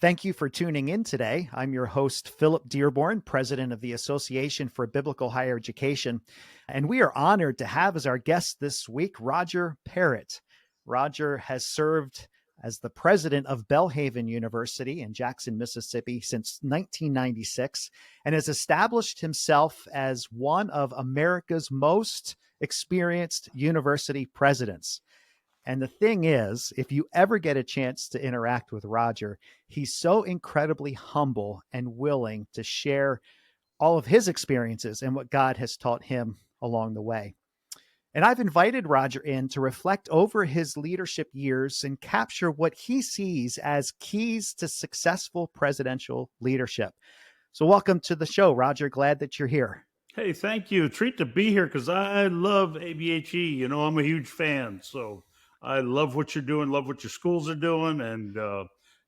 Thank you for tuning in today. I'm your host, Philip Dearborn, president of the Association for Biblical Higher Education. And we are honored to have as our guest this week, Roger Parrott. Roger has served as the president of Belhaven University in Jackson, Mississippi since 1996, and has established himself as one of America's most experienced university presidents. And the thing is, if you ever get a chance to interact with Roger, he's so incredibly humble and willing to share all of his experiences and what God has taught him along the way. And I've invited Roger in to reflect over his leadership years and capture what he sees as keys to successful presidential leadership. So welcome to the show, Roger. Glad that you're here. Hey, thank you. Treat to be here because I love ABHE. I'm a huge fan. So I love what you're doing, love what your schools are doing, and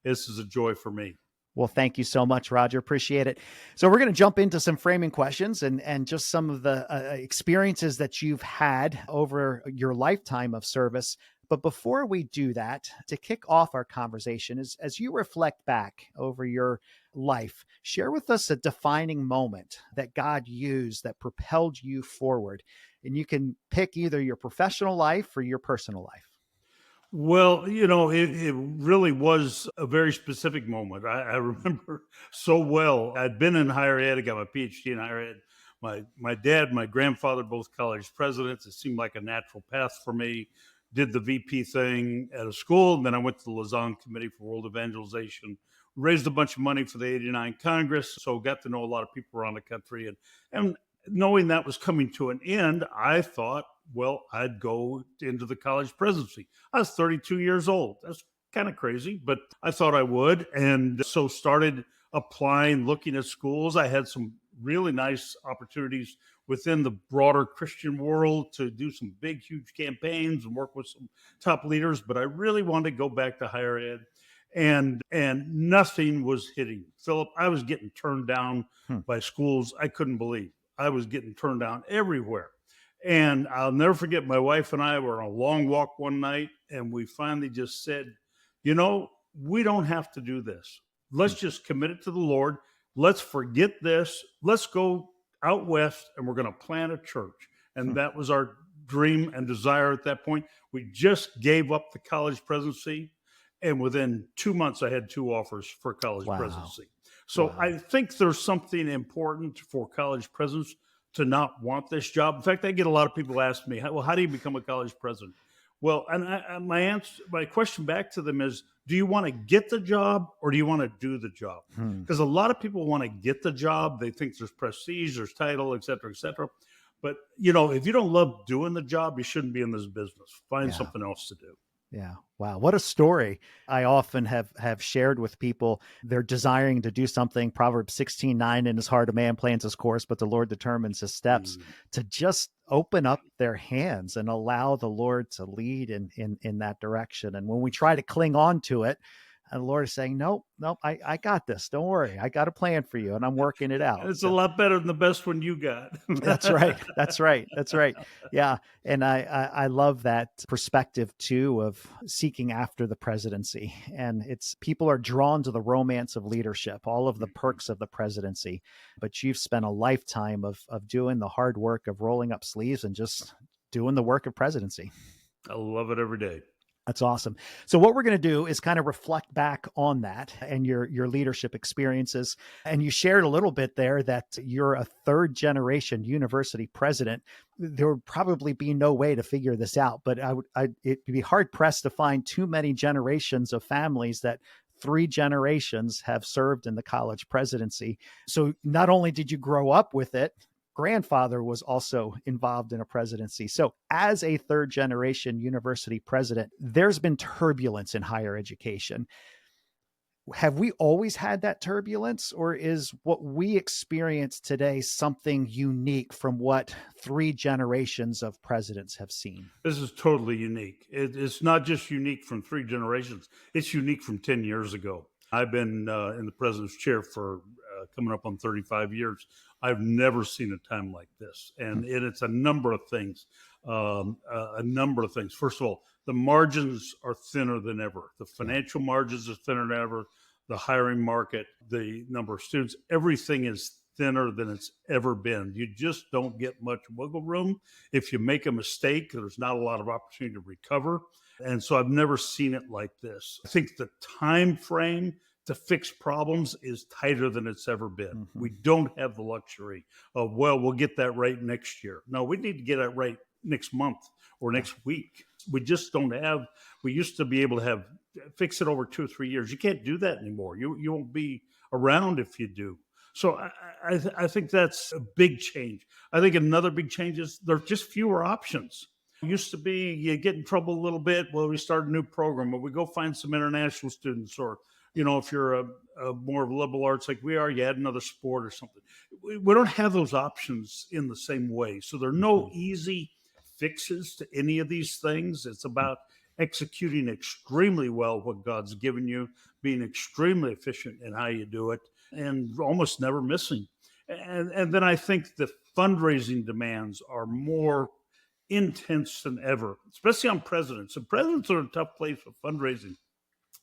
this is a joy for me. Well, thank you so much, Roger. Appreciate it. So we're going to jump into some framing questions and just some of the experiences that you've had over your lifetime of service. But before we do that, to kick off our conversation, as you reflect back over your life, share with us a defining moment that God used that propelled you forward. And you can pick either your professional life or your personal life. Well, it really was a very specific moment. I remember so well. I'd been in higher ed. I got my PhD in higher ed. My dad, my grandfather, both college presidents. It seemed like a natural path for me. Did the VP thing at a school, and then I went to the Lausanne Committee for World Evangelization, raised a bunch of money for the '89 Congress, so got to know a lot of people around the country. And knowing that was coming to an end, I thought, well, I'd go into the college presidency. I was 32 years old. That's kind of crazy, but I thought I would. And so started applying, looking at schools. I had some really nice opportunities within the broader Christian world to do some big, huge campaigns and work with some top leaders. But I really wanted to go back to higher ed. And nothing was hitting. Philip, I was getting turned down by schools I couldn't believe. I was getting turned down everywhere. And I'll never forget, my wife and I were on a long walk one night, and we finally just said, we don't have to do this. Let's just commit it to the Lord. Let's forget this. Let's go out west, and we're going to plant a church. And that was our dream and desire at that point. We just gave up the college presidency, and within 2 months, I had 2 offers for college presidency. So I think there's something important for college presidents to not want this job. In fact, I get a lot of people ask me, well, how do you become a college president? Well, and my question back to them is, do you want to get the job or do you want to do the job? Because a lot of people want to get the job. They think there's prestige, there's title, et cetera, et cetera. But, if you don't love doing the job, you shouldn't be in this business. Find something else to do. Yeah. Wow. What a story. I often have shared with people. They're desiring to do something. Proverbs 16:9, in his heart, a man plans his course, but the Lord determines his steps. To just open up their hands and allow the Lord to lead in that direction. And when we try to cling on to it, and the Lord is saying, nope, I got this. Don't worry. I got a plan for you and I'm working it out. It's a lot better than the best one you got. That's right. That's right. Yeah. And I love that perspective too, of seeking after the presidency. And people are drawn to the romance of leadership, all of the perks of the presidency, but you've spent a lifetime of doing the hard work of rolling up sleeves and just doing the work of presidency. I love it every day. That's awesome. So what we're going to do is kind of reflect back on that and your leadership experiences. And you shared a little bit there that you're a 3rd generation university president. There would probably be no way to figure this out, but it'd be hard pressed to find too many generations of families that 3 generations have served in the college presidency. So not only did you grow up with it, grandfather was also involved in a presidency. So as a 3rd generation university president, there's been turbulence in higher education. Have we always had that turbulence, or is what we experience today something unique from what 3 generations of presidents have seen? This is totally unique. It's not just unique from 3 generations. It's unique from 10 years ago. I've been in the president's chair for coming up on 35 years. I've never seen a time like this. And it's a number of things. First of all, the margins are thinner than ever. The financial margins are thinner than ever. the hiring market, the number of students, everything is thinner than it's ever been. You just don't get much wiggle room. If you make a mistake, there's not a lot of opportunity to recover. And so I've never seen it like this. I think the time frame to fix problems is tighter than it's ever been. Mm-hmm. We don't have the luxury of, well, we'll get that right next year. No, we need to get it right next month or next week. We just don't have, we used to be able to have, fix it over 2 or 3 years. You can't do that anymore. You won't be around if you do. So I think that's a big change. I think another big change is there's just fewer options. It used to be you get in trouble a little bit. Well, we start a new program, or we go find some international students, or if you're a more of liberal arts like we are, you add another sport or something. We don't have those options in the same way. So there are no easy fixes to any of these things. It's about executing extremely well what God's given you, being extremely efficient in how you do it, and almost never missing. And then I think the fundraising demands are more intense than ever, especially on presidents. And presidents are in a tough place with fundraising.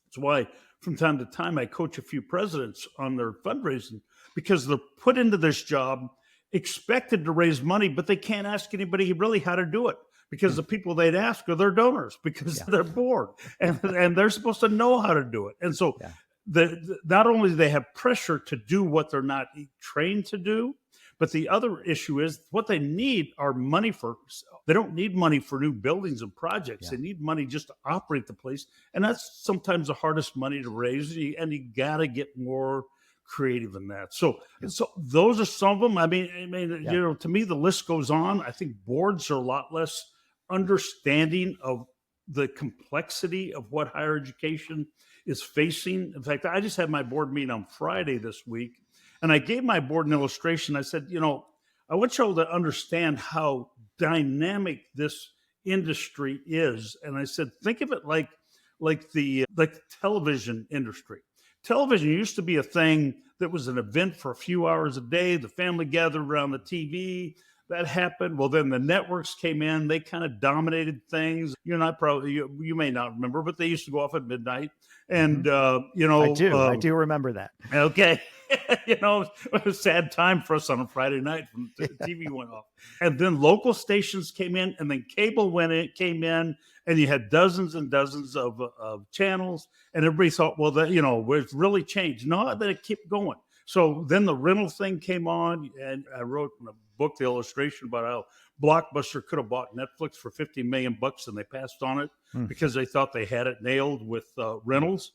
That's why from time to time I coach a few presidents on their fundraising, because they're put into this job expected to raise money, but they can't ask anybody really how to do it, because the people they'd ask are their donors, because they're bored and they're supposed to know how to do it. And so not only do they have pressure to do what they're not trained to do, but the other issue is what they need are money for. They don't need money for new buildings and projects. They need money just to operate the place. And that's sometimes the hardest money to raise. And you got to get more creative in that. So those are some of them. I mean, to me, the list goes on. I think boards are a lot less understanding of the complexity of what higher education is facing. In fact, I just had my board meeting on Friday this week, and I gave my board an illustration. I said, I want y'all to understand how dynamic this industry is. And I said, think of it like the television industry. Television used to be a thing that was an event for a few hours a day. The family gathered around the TV. That happened. Well, then the networks came in. They kind of dominated things. You may not remember, but they used to go off at midnight. And, I do remember that. Okay. It was a sad time for us on a Friday night when the TV went off. And then local stations came in, and then cable came in, and you had dozens and dozens of channels. And everybody thought, well, it's really changed. No, then it kept going. So then the rental thing came on, and I wrote in a book the illustration about how Blockbuster could have bought Netflix for $50 million, and they passed on it because they thought they had it nailed with rentals.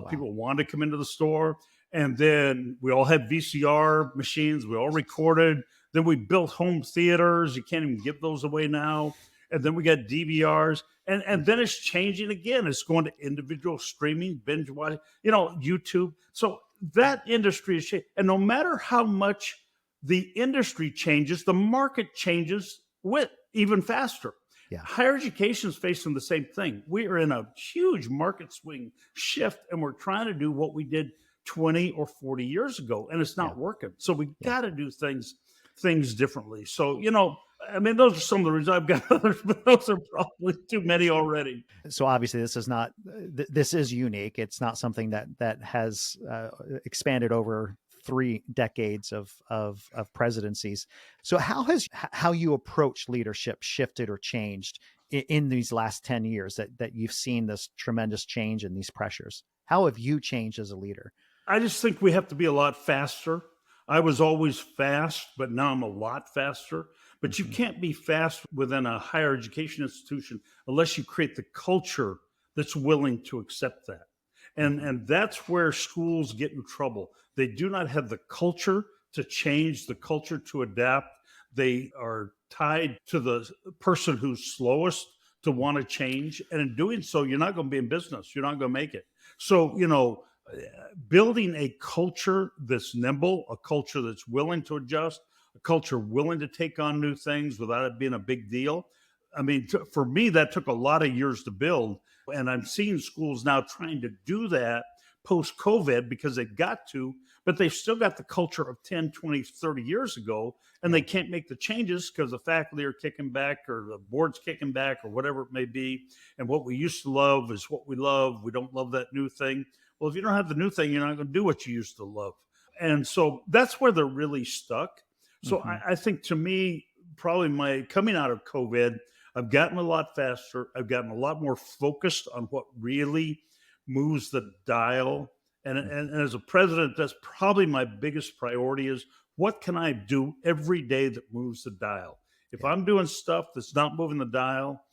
People wanted to come into the store. And then we all had VCR machines. We all recorded. Then we built home theaters. You can't even give those away now. And then we got DVRs. And then it's changing again. It's going to individual streaming, binge watching, YouTube. So that industry is changing. And no matter how much the industry changes, the market changes with even faster. Yeah. Higher education is facing the same thing. We are in a huge market swing shift, and we're trying to do what we did 20 or 40 years ago, and it's not working. So we got to do things differently. So, those are some of the reasons. I've got others, but those are probably too many already. So obviously this is unique. It's not something that has expanded over 3 decades of presidencies. So how you approach leadership shifted or changed in these last 10 years that you've seen this tremendous change in these pressures? How have you changed as a leader? I just think we have to be a lot faster. I was always fast, but now I'm a lot faster. But you can't be fast within a higher education institution unless you create the culture that's willing to accept that. And that's where schools get in trouble. They do not have the culture to change, the culture to adapt. They are tied to the person who's slowest to want to change. And in doing so, you're not going to be in business. You're not going to make it. So, building a culture that's nimble, a culture that's willing to adjust, a culture willing to take on new things without it being a big deal. I mean, for me, that took a lot of years to build. And I'm seeing schools now trying to do that post-COVID because they've got to, but they've still got the culture of 10, 20, 30 years ago, and they can't make the changes because the faculty are kicking back or the board's kicking back or whatever it may be. And what we used to love is what we love. We don't love that new thing. Well, if you don't have the new thing, you're not going to do what you used to love. And so that's where they're really stuck. So Hmm. I think to me, probably my coming out of COVID, I've gotten a lot faster. I've gotten a lot more focused on what really moves the dial. And as a president, that's probably my biggest priority is what can I do every day that moves the dial? If Yeah. I'm doing stuff that's not moving the dial,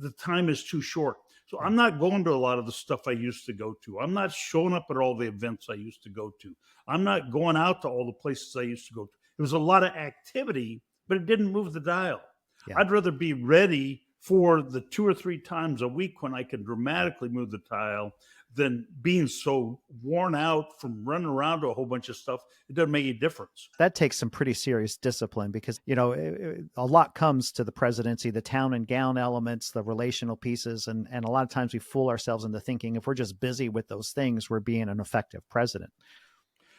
the time is too short. So Yeah. I'm not going to a lot of the stuff I used to go to. I'm not showing up at all the events I used to go to. I'm not going out to all the places I used to go to. It was a lot of activity, but it didn't move the dial. Yeah. I'd rather be ready for the 2 or 3 times a week when I can dramatically move the dial than being so worn out from running around to a whole bunch of stuff. It doesn't make any difference. That takes some pretty serious discipline because, a lot comes to the presidency, the town and gown elements, the relational pieces. And a lot of times we fool ourselves into thinking if we're just busy with those things, we're being an effective president.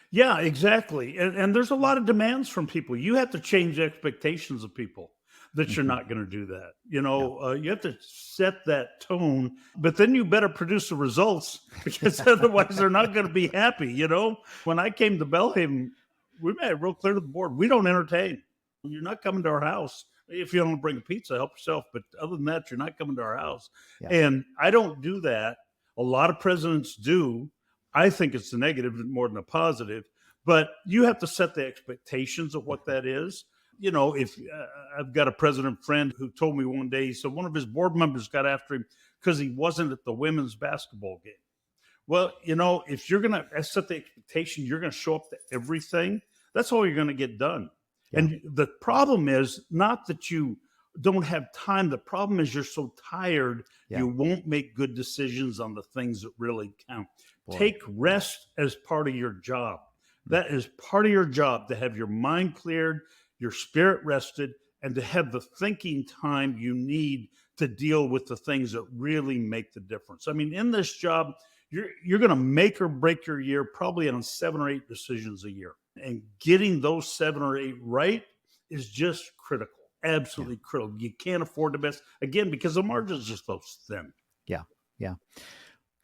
Yeah, exactly. And there's a lot of demands from people. You have to change expectations of people that you're Hmm. not going to do that. Yeah. You have to set that tone, but then you better produce the results because otherwise they're not going to be happy. When I came to Belhaven, we made it real clear to the board, we don't entertain. You're not coming to our house. If you don't bring a pizza, help yourself. But other than that, you're not coming to our house. Yeah. And I don't do that. A lot of presidents do. I think it's the negative more than the positive, but you have to set the expectations of what that is. If I've got a president friend who told me one day, he said one of his board members got after him because he wasn't at the women's basketball game. Well, if you're going to set the expectation, you're going to show up to everything. That's all you're going to get done. Yeah. And the problem is not that you don't have time. The problem is you're so tired, Yeah. you won't make good decisions on the things that really count. Boy. Take rest as part of your job. That is part of your job, to have your mind cleared, your spirit rested, and to have the thinking time you need to deal with the things that really make the difference. I mean, in this job, you're going to make or break your year probably on 7 or 8 decisions a year. And getting those 7 or 8 right is just critical, absolutely critical. You can't afford to miss, again, because the margin's just so thin. Yeah. Yeah.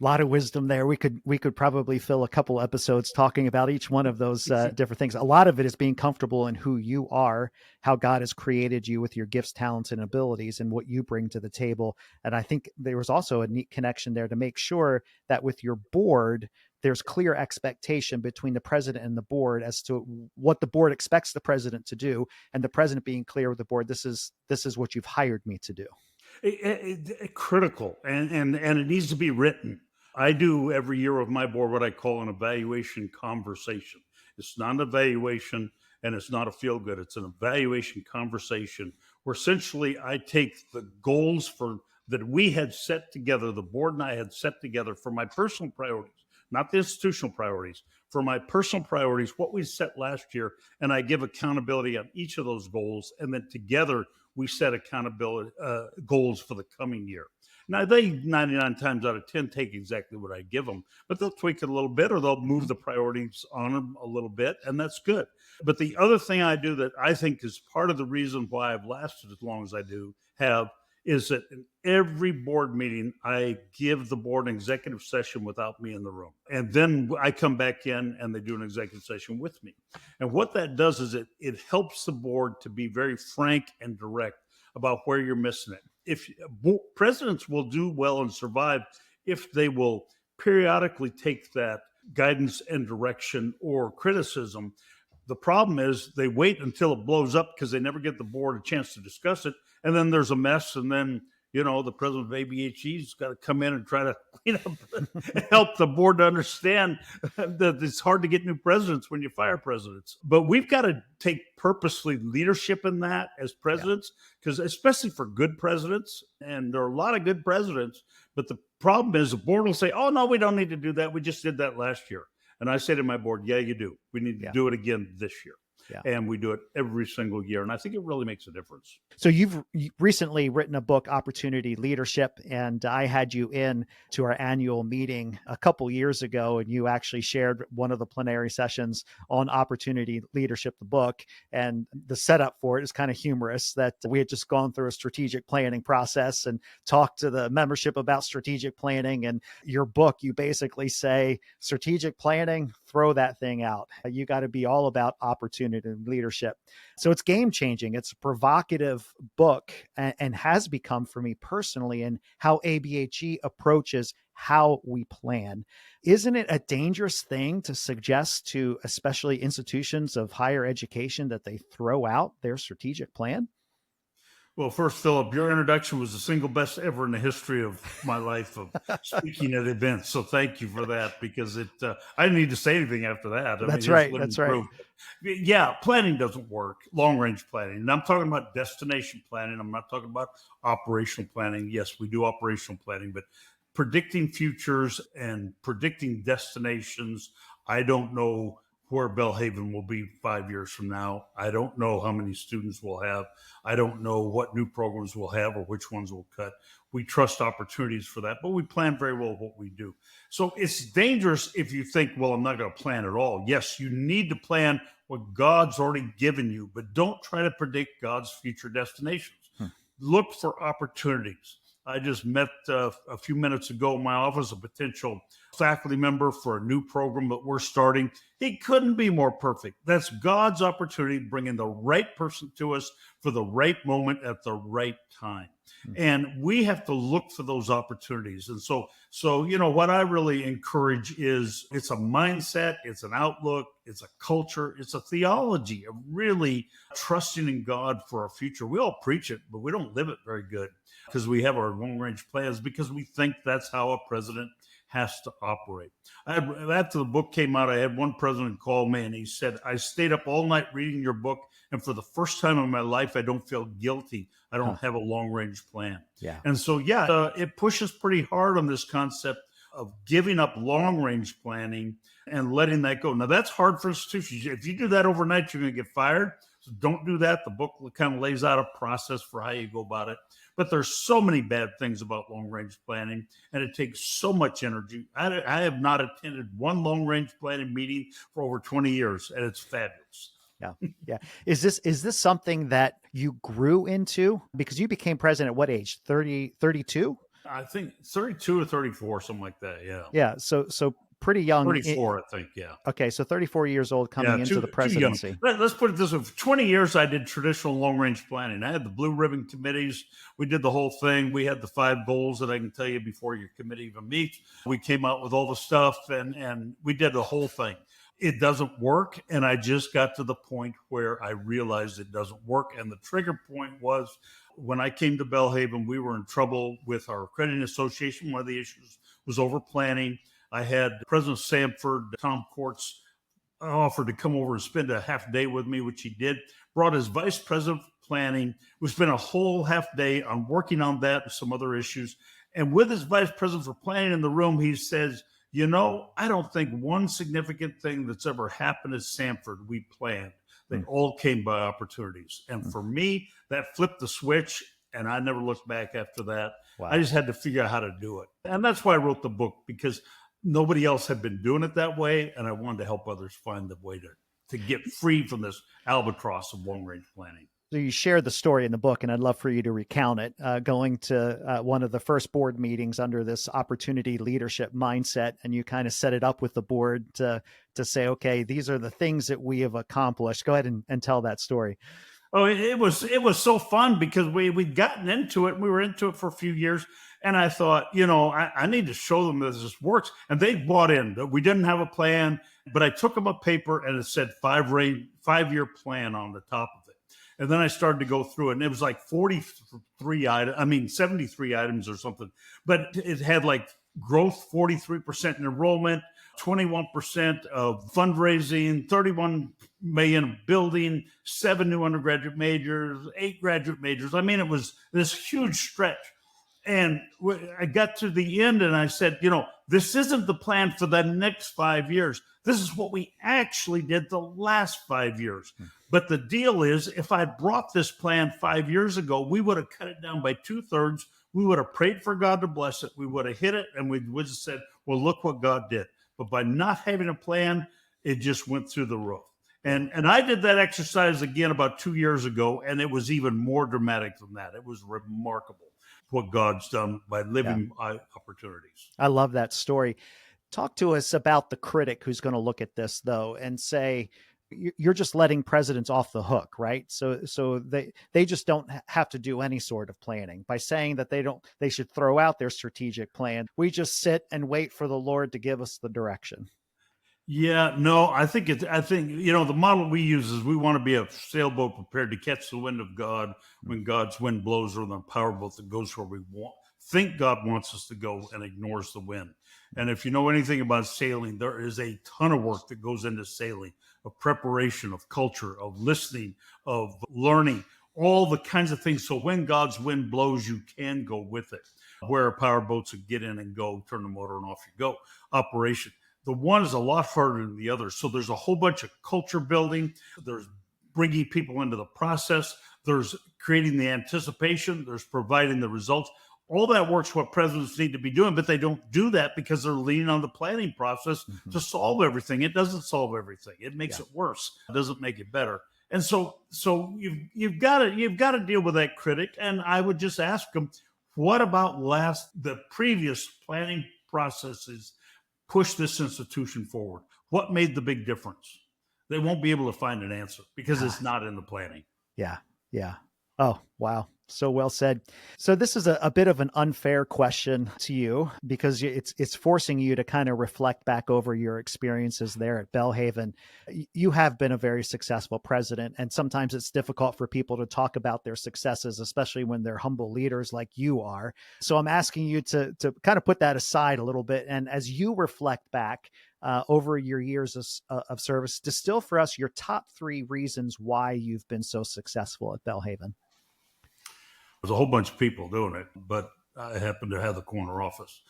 A lot of wisdom there. We could probably fill a couple episodes talking about each one of those different things. A lot of it is being comfortable in who you are, how God has created you with your gifts, talents, and abilities, and what you bring to the table. And I think there was also a neat connection there to make sure that with your board, there's clear expectation between the president and the board as to what the board expects the president to do, and the president being clear with the board, this is what you've hired me to do. Critical, and it needs to be written. I do every year with my board what I call an evaluation conversation. It's not an evaluation and it's not a feel good. It's an evaluation conversation where essentially I take the goals that we had set together, the board and I had set together for my personal priorities, not the institutional priorities, for my personal priorities, what we set last year, and I give accountability on each of those goals, and then together we set accountability goals for the coming year. Now, they 99 times out of 10 take exactly what I give them, but they'll tweak it a little bit or they'll move the priorities on them a little bit, and that's good. But the other thing I do that I think is part of the reason why I've lasted as long as I do have is that in every board meeting, I give the board an executive session without me in the room. And then I come back in and they do an executive session with me. And what that does is it helps the board to be very frank and direct about where you're missing it. If presidents will do well and survive if they will periodically take that guidance and direction or criticism. The problem is they wait until it blows up because they never get the board a chance to discuss it. And then there's a mess. And then, the president of ABHE's got to come in and try to clean up, help the board to understand that it's hard to get new presidents when you fire presidents. But we've got to take purposely leadership in that as presidents, because especially for good presidents, and there are a lot of good presidents, but the problem is the board will say, oh, no, we don't need to do that. We just did that last year. And I say to my board, yeah, you do. We need to do it again this year. Yeah. And we do it every single year. And I think it really makes a difference. So you've recently written a book, Opportunity Leadership, and I had you in to our annual meeting a couple years ago, and you actually shared one of the plenary sessions on Opportunity Leadership, the book. And the setup for it is kind of humorous that we had just gone through a strategic planning process and talked to the membership about strategic planning. And your book, you basically say, strategic planning, throw that thing out. You got to be all about opportunity and leadership. So it's game changing. It's a provocative book and has become for me personally in how ABHE approaches how we plan. Isn't it a dangerous thing to suggest to especially institutions of higher education that they throw out their strategic plan? Well, first, Philip, your introduction was the single best ever in the history of my life of speaking at events. So thank you for that, because I didn't need to say anything after that. I mean, That's it's right. living That's right. proof. Yeah, planning doesn't work, long range planning. And I'm talking about destination planning. I'm not talking about operational planning. Yes, we do operational planning, but predicting futures and predicting destinations, I don't know where Belhaven will be 5 years from now. I don't know how many students we'll have. I don't know what new programs we'll have or which ones we'll cut. We trust opportunities for that, but we plan very well what we do. So it's dangerous if you think, well, I'm not going to plan at all. Yes, you need to plan what God's already given you, but don't try to predict God's future destinations. Look for opportunities. I just met a few minutes ago in my office a potential faculty member for a new program that we're starting. He couldn't be more perfect. That's God's opportunity, bringing the right person to us for the right moment at the right time. And we have to look for those opportunities. And so, what I really encourage is it's a mindset, it's an outlook, it's a culture, it's a theology of really trusting in God for our future. We all preach it, but we don't live it very good because we have our long range plans because we think that's how a president has to operate. After the book came out, I had one president call me and he said, I stayed up all night reading your book. And for the first time in my life, I don't feel guilty. I don't have a long range plan. Yeah. And so, it pushes pretty hard on this concept of giving up long range planning and letting that go. Now, that's hard for institutions. If you do that overnight, you're going to get fired. So don't do that. The book kind of lays out a process for how you go about it. But there's so many bad things about long-range planning, and it takes so much energy. I have not attended one long-range planning meeting for over 20 years, and it's fabulous. Yeah. Yeah. Is this something that you grew into? Because you became president at what age? 30, 32? I think 32 or 34, something like that. Yeah. Yeah. So pretty young. 34, I think. Yeah. Okay. So 34 years old coming into the presidency. Let's put it this way. For 20 years, I did traditional long-range planning. I had the blue ribbon committees. We did the whole thing. We had the 5 goals that I can tell you before your committee even meets. We came out with all the stuff and we did the whole thing. It doesn't work. And I just got to the point where I realized it doesn't work. And the trigger point was when I came to Belhaven, we were in trouble with our accrediting association. One of the issues was over planning. I had President Sanford, Tom Courts, offered to come over and spend a half day with me, which he did. Brought his vice president of planning. We spent a whole half day on working on that and some other issues. And with his vice president for planning in the room, he says, I don't think one significant thing that's ever happened at Sanford we planned. They all came by opportunities. And for me, that flipped the switch. And I never looked back after that. Wow. I just had to figure out how to do it. And that's why I wrote the book, because nobody else had been doing it that way, and I wanted to help others find the way to get free from this albatross of long-range planning. So you shared the story in the book, and I'd love for you to recount it, going to one of the first board meetings under this opportunity leadership mindset, and you kind of set it up with the board to say, okay, these are the things that we have accomplished. Go ahead and tell that story. Oh, it was so fun because we'd gotten into it. We were into it for a few years. And I thought, I need to show them that this works. And they bought in. We didn't have a plan, but I took them a paper and it said 5-year plan on the top of it. And then I started to go through it, and it was like 73 items or something. But it had like growth, 43% in enrollment, 21% of fundraising, 31 million building, 7 new undergraduate majors, 8 graduate majors. I mean, it was this huge stretch. And I got to the end and I said, this isn't the plan for the next 5 years. This is what we actually did the last 5 years. But the deal is, if I brought this plan 5 years ago, we would have cut it down by 2/3. We would have prayed for God to bless it. We would have hit it, and we would have said, well, look what God did. But by not having a plan, it just went through the roof. And I did that exercise again about 2 years ago, and it was even more dramatic than that. It was remarkable what God's done by living opportunities. I love that story. Talk to us about the critic who's going to look at this, though, and say, you're just letting presidents off the hook, right? So they just don't have to do any sort of planning by saying that they should throw out their strategic plan. We just sit and wait for the Lord to give us the direction. Yeah, no, I think the model we use is we want to be a sailboat prepared to catch the wind of God when God's wind blows, or the powerboat that goes where we think God wants us to go and ignores the wind. And if you know anything about sailing, there is a ton of work that goes into sailing, of preparation, of culture, of listening, of learning, all the kinds of things. So when God's wind blows, you can go with it. Where powerboats would get in and go, turn the motor and off you go. Operation. The one is a lot harder than the other. So there's a whole bunch of culture building. There's bringing people into the process. There's creating the anticipation. There's providing the results. All that work's what presidents need to be doing, but they don't do that because they're leaning on the planning process to solve everything. It doesn't solve everything. It makes it worse. It doesn't make it better. And so you've got to deal with that critic. And I would just ask them, what about the previous planning processes push this institution forward? What made the big difference? They won't be able to find an answer because it's not in the planning. Yeah. Oh, wow. So well said. So this is a bit of an unfair question to you, because it's forcing you to kind of reflect back over your experiences there at Belhaven. You have been a very successful president, and sometimes it's difficult for people to talk about their successes, especially when they're humble leaders like you are. So I'm asking you to kind of put that aside a little bit. And as you reflect back over your years of service, distill for us your top 3 reasons why you've been so successful at Belhaven. There's a whole bunch of people doing it, but I happen to have the corner office.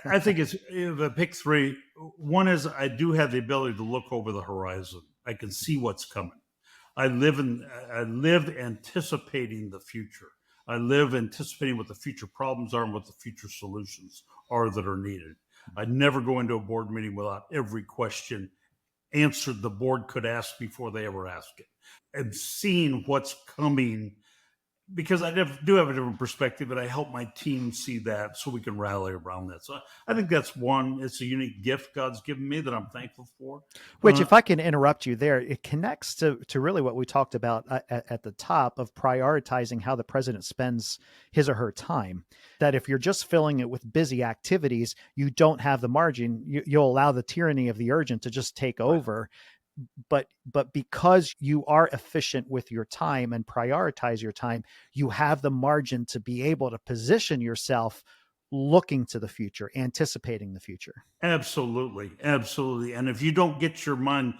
I think if I pick 3, one is I do have the ability to look over the horizon. I can see what's coming. I live anticipating the future. I live anticipating what the future problems are and what the future solutions are that are needed. I never go into a board meeting without every question answered the board could ask before they ever ask it, and seeing what's coming, because I do have a different perspective, but I help my team see that so we can rally around that. So I think that's one. It's a unique gift God's given me that I'm thankful for. Which, if I can interrupt you there, it connects to really what we talked about at the top of prioritizing how the president spends his or her time. That if you're just filling it with busy activities, you don't have the margin. You'll allow the tyranny of the urgent to just take over. But because you are efficient with your time and prioritize your time, you have the margin to be able to position yourself looking to the future, anticipating the future. Absolutely. And if you don't get your mind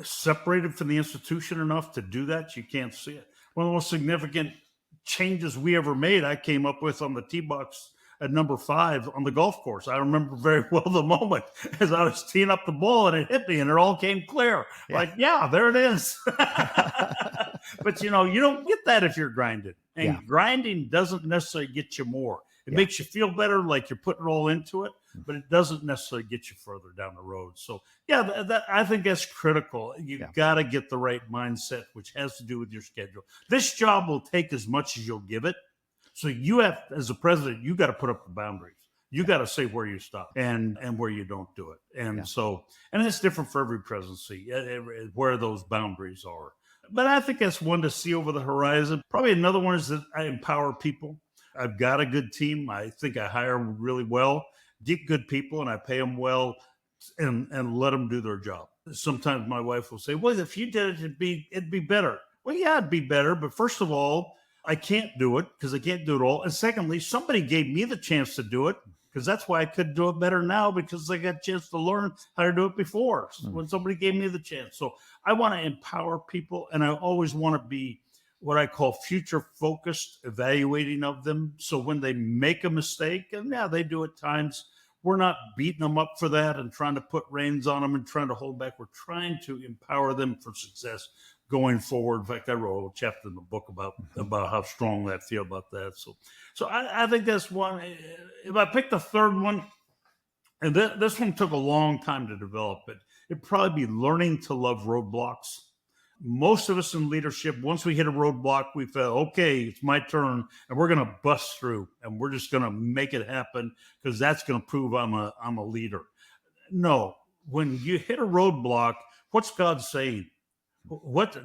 separated from the institution enough to do that, you can't see it. One of the most significant changes we ever made, I came up with on the tee box at number 5 on the golf course. I remember very well the moment as I was teeing up the ball and it hit me and it all came clear. Yeah. Like, yeah, there it is. But you don't get that if you're grinding. And grinding doesn't necessarily get you more. It makes you feel better, like you're putting it all into it, but it doesn't necessarily get you further down the road. So I think that's critical. You've got to get the right mindset, which has to do with your schedule. This job will take as much as you'll give it. So you have, as a president, you got to put up the boundaries. You got to say where you stop and where you don't do it. And so it's different for every presidency, where those boundaries are. But I think that's one to see over the horizon. Probably another one is that I empower people. I've got a good team. I think I hire really well, get good people, and I pay them well and let them do their job. Sometimes my wife will say, well, if you did it, it'd be better. Well, yeah, it'd be better. But first of all, I can't do it because I can't do it all. And secondly, somebody gave me the chance to do it, because that's why I could do it better now, because I got a chance to learn how to do it before when somebody gave me the chance. So I want to empower people, and I always want to be what I call future focused evaluating of them. So when they make a mistake, and yeah, they do at times, we're not beating them up for that and trying to put reins on them and trying to hold back. We're trying to empower them for success going forward. In fact, I wrote a chapter in the book about how strongly I feel about that. So I think that's one. If I pick the third one, and this one took a long time to develop, it'd probably be learning to love roadblocks. Most of us in leadership, once we hit a roadblock, we felt, okay, it's my turn, and we're going to bust through, and we're just going to make it happen because that's going to prove I'm a leader. No, when you hit a roadblock, what's God saying?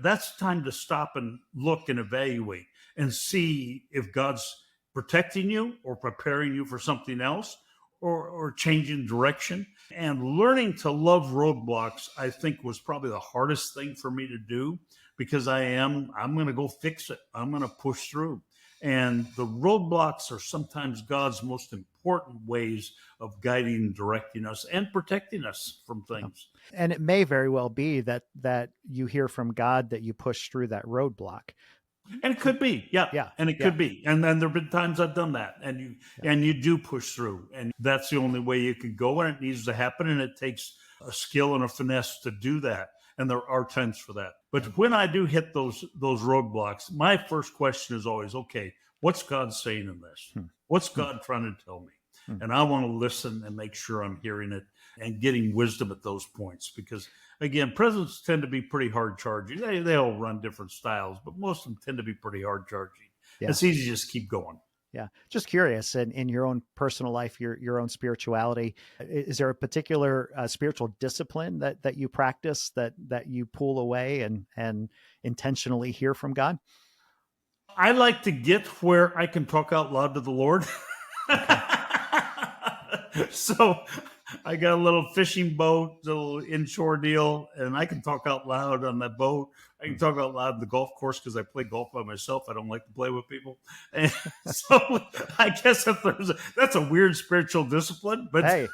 That's time to stop and look and evaluate and see if God's protecting you or preparing you for something else, or changing direction. And learning to love roadblocks, I think, was probably the hardest thing for me to do, because I'm going to go fix it. I'm going to push through. And the roadblocks are sometimes God's most important ways of guiding and directing us and protecting us from things. And it may very well be that you hear from God that you push through that roadblock. And it could be, yeah. And it could be. And then there have been times I've done that, and you do push through, and that's the only way you can go, and it needs to happen, and it takes a skill and a finesse to do that. And there are times for that. But when I do hit those roadblocks, my first question is always, okay, what's God saying in this? What's God trying to tell me? And I want to listen and make sure I'm hearing it and getting wisdom at those points, because again, presidents tend to be pretty hard charging. They all run different styles, but most of them tend to be pretty hard charging. Yeah. It's easy to just keep going. Yeah. Just curious, in your own personal life, your own spirituality, is there a particular spiritual discipline that you practice that you pull away and intentionally hear from God? I like to get where I can talk out loud to the Lord. So I got a little fishing boat, a little inshore deal, and I can talk out loud on that boat. I can talk out loud on the golf course because I play golf by myself. I don't like to play with people. And so I guess that's a weird spiritual discipline, but hey,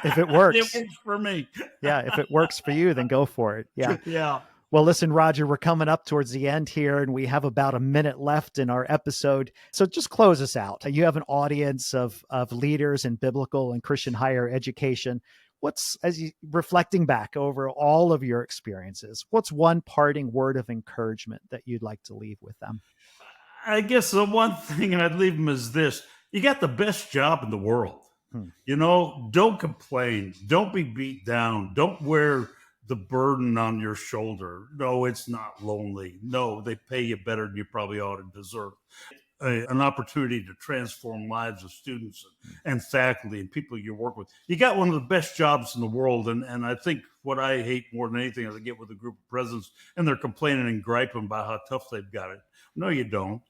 if it works, it works for me. Yeah, if it works for you, then go for it. Yeah. Yeah. Well, listen, Roger, we're coming up towards the end here, and we have about a minute left in our episode. So just close us out. You have an audience of leaders in biblical and Christian higher education. As you reflecting back over all of your experiences, what's one parting word of encouragement that you'd like to leave with them? I guess the one thing I'd leave them is this: you got the best job in the world. Don't complain. Don't be beat down. Don't wear the burden on your shoulder. No, it's not lonely. No, they pay you better than you probably ought to deserve. An opportunity to transform lives of students and faculty and people you work with. You got one of the best jobs in the world. And I think what I hate more than anything is I get with a group of presidents and they're complaining and griping about how tough they've got it. No, you don't.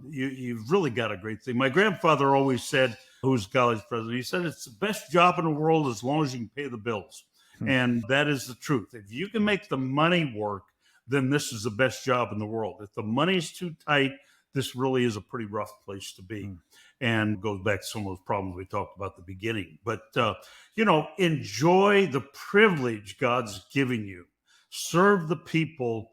You've really got a great thing. My grandfather always said, who's college president, he said, it's the best job in the world as long as you can pay the bills. And that is the truth. If you can make the money work, then this is the best job in the world. If the money's too tight, this really is a pretty rough place to be. And goes back to some of those problems we talked about at the beginning. But, enjoy the privilege God's giving you. Serve the people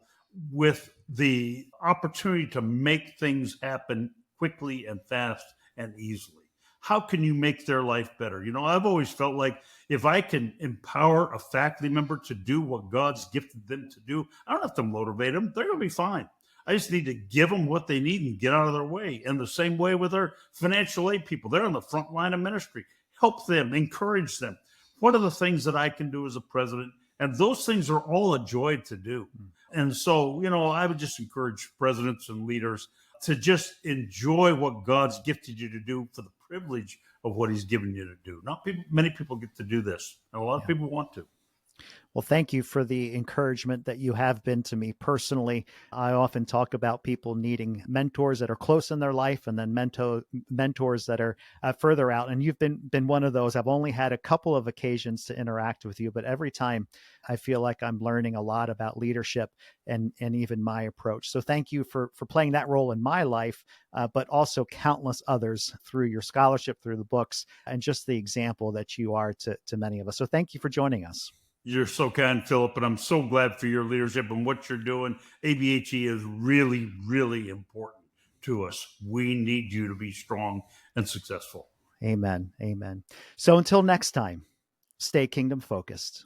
with the opportunity to make things happen quickly and fast and easily. How can you make their life better? I've always felt like if I can empower a faculty member to do what God's gifted them to do, I don't have to motivate them. They're going to be fine. I just need to give them what they need and get out of their way. And the same way with our financial aid people. They're on the front line of ministry. Help them, encourage them. What are the things that I can do as a president? And those things are all a joy to do. And so, I would just encourage presidents and leaders to just enjoy what God's gifted you to do for the privilege of what he's given you to do. Many people get to do this, and a lot of people want to. Well, thank you for the encouragement that you have been to me personally. I often talk about people needing mentors that are close in their life and then mentors that are further out. And you've been one of those. I've only had a couple of occasions to interact with you, but every time I feel like I'm learning a lot about leadership and even my approach. So thank you for playing that role in my life, but also countless others through your scholarship, through the books, and just the example that you are to many of us. So thank you for joining us. You're so kind, Philip, and I'm so glad for your leadership and what you're doing. ABHE is really, really important to us. We need you to be strong and successful. Amen. Amen. So until next time, stay kingdom focused.